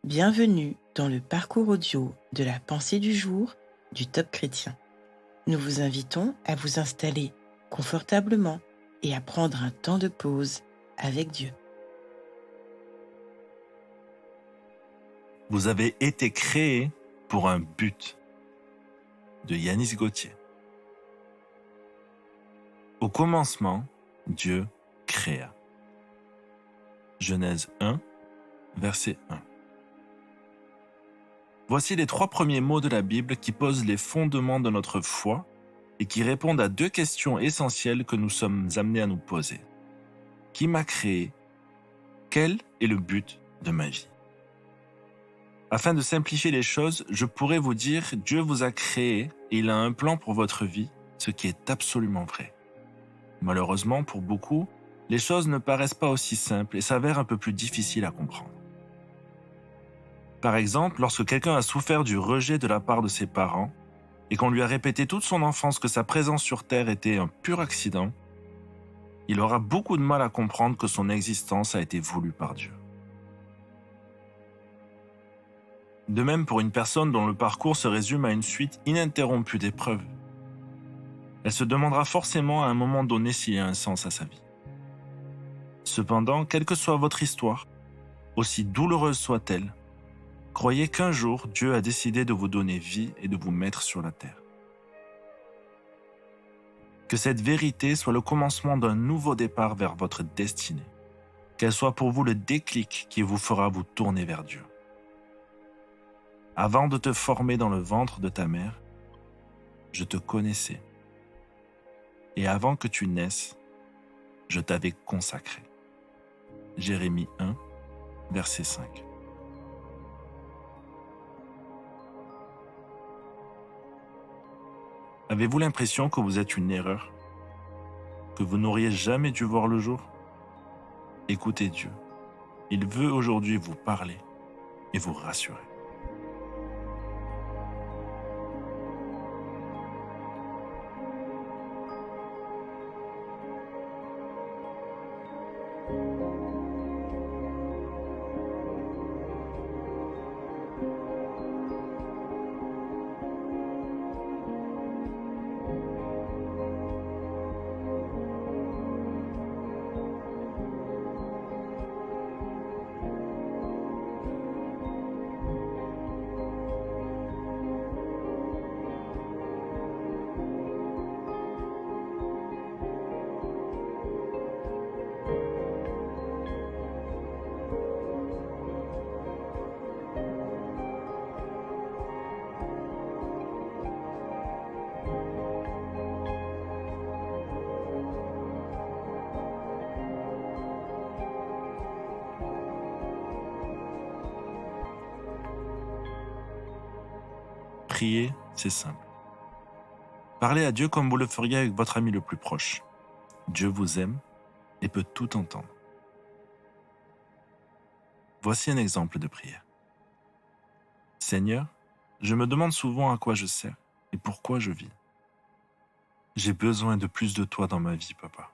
Bienvenue dans le parcours audio de la pensée du jour du Top Chrétien. Nous vous invitons à vous installer confortablement et à prendre un temps de pause avec Dieu. Vous avez été créé pour un but. De Yanis Gauthier. Au commencement, Dieu créa. Genèse 1, verset 1. Voici les 3 premiers mots de la Bible qui posent les fondements de notre foi et qui répondent à 2 questions essentielles que nous sommes amenés à nous poser. Qui m'a créé? Quel est le but de ma vie? Afin de simplifier les choses, je pourrais vous dire Dieu vous a créé et il a un plan pour votre vie, ce qui est absolument vrai. Malheureusement, pour beaucoup, les choses ne paraissent pas aussi simples et s'avèrent un peu plus difficiles à comprendre. Par exemple, lorsque quelqu'un a souffert du rejet de la part de ses parents et qu'on lui a répété toute son enfance que sa présence sur Terre était un pur accident, il aura beaucoup de mal à comprendre que son existence a été voulue par Dieu. De même pour une personne dont le parcours se résume à une suite ininterrompue d'épreuves. Elle se demandera forcément à un moment donné s'il y a un sens à sa vie. Cependant, quelle que soit votre histoire, aussi douloureuse soit-elle, croyez qu'un jour Dieu a décidé de vous donner vie et de vous mettre sur la terre. Que cette vérité soit le commencement d'un nouveau départ vers votre destinée, qu'elle soit pour vous le déclic qui vous fera vous tourner vers Dieu. Avant de te former dans le ventre de ta mère, je te connaissais. Et avant que tu naisses, je t'avais consacré. Jérémie 1, verset 5. Avez-vous l'impression que vous êtes une erreur? Que vous n'auriez jamais dû voir le jour? Écoutez Dieu. Il veut aujourd'hui vous parler et vous rassurer. Prier, c'est simple. Parlez à Dieu comme vous le feriez avec votre ami le plus proche. Dieu vous aime et peut tout entendre. Voici un exemple de prière. Seigneur, je me demande souvent à quoi je sers et pourquoi je vis. J'ai besoin de plus de toi dans ma vie, papa.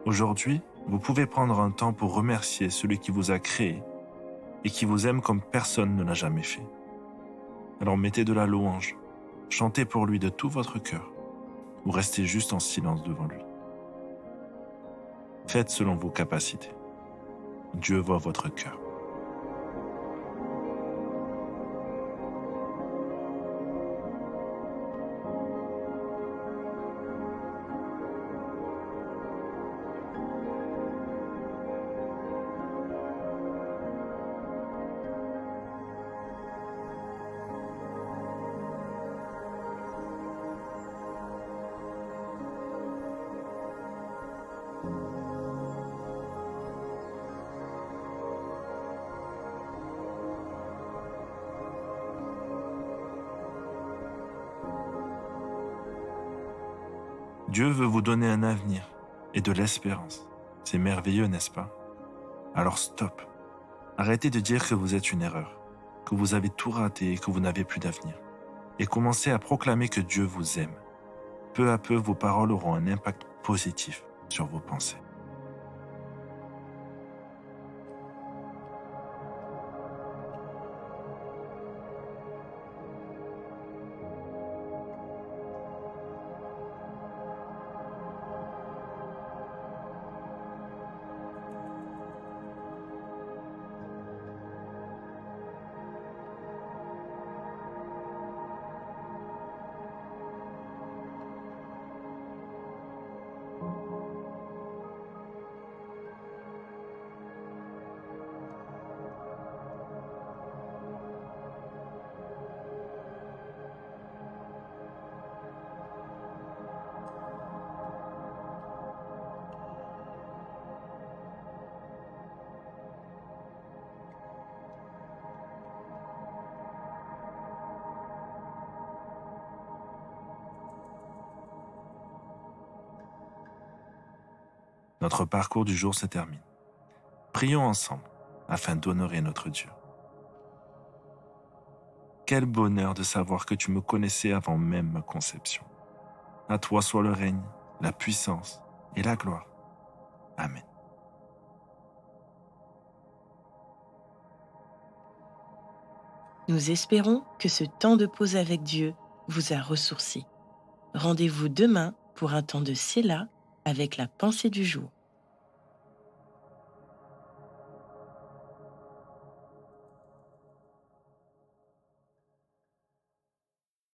Aujourd'hui, vous pouvez prendre un temps pour remercier celui qui vous a créé et qui vous aime comme personne ne l'a jamais fait. Alors mettez de la louange, chantez pour lui de tout votre cœur ou restez juste en silence devant lui. Faites selon vos capacités. Dieu voit votre cœur. Dieu veut vous donner un avenir et de l'espérance. C'est merveilleux, n'est-ce pas? Alors stop. Arrêtez de dire que vous êtes une erreur, que vous avez tout raté et que vous n'avez plus d'avenir. Et commencez à proclamer que Dieu vous aime. Peu à peu, vos paroles auront un impact positif sur vos pensées. Notre parcours du jour se termine. Prions ensemble afin d'honorer notre Dieu. Quel bonheur de savoir que tu me connaissais avant même ma conception. À toi soit le règne, la puissance et la gloire. Amen. Nous espérons que ce temps de pause avec Dieu vous a ressourci. Rendez-vous demain pour un temps de Séla avec la pensée du jour.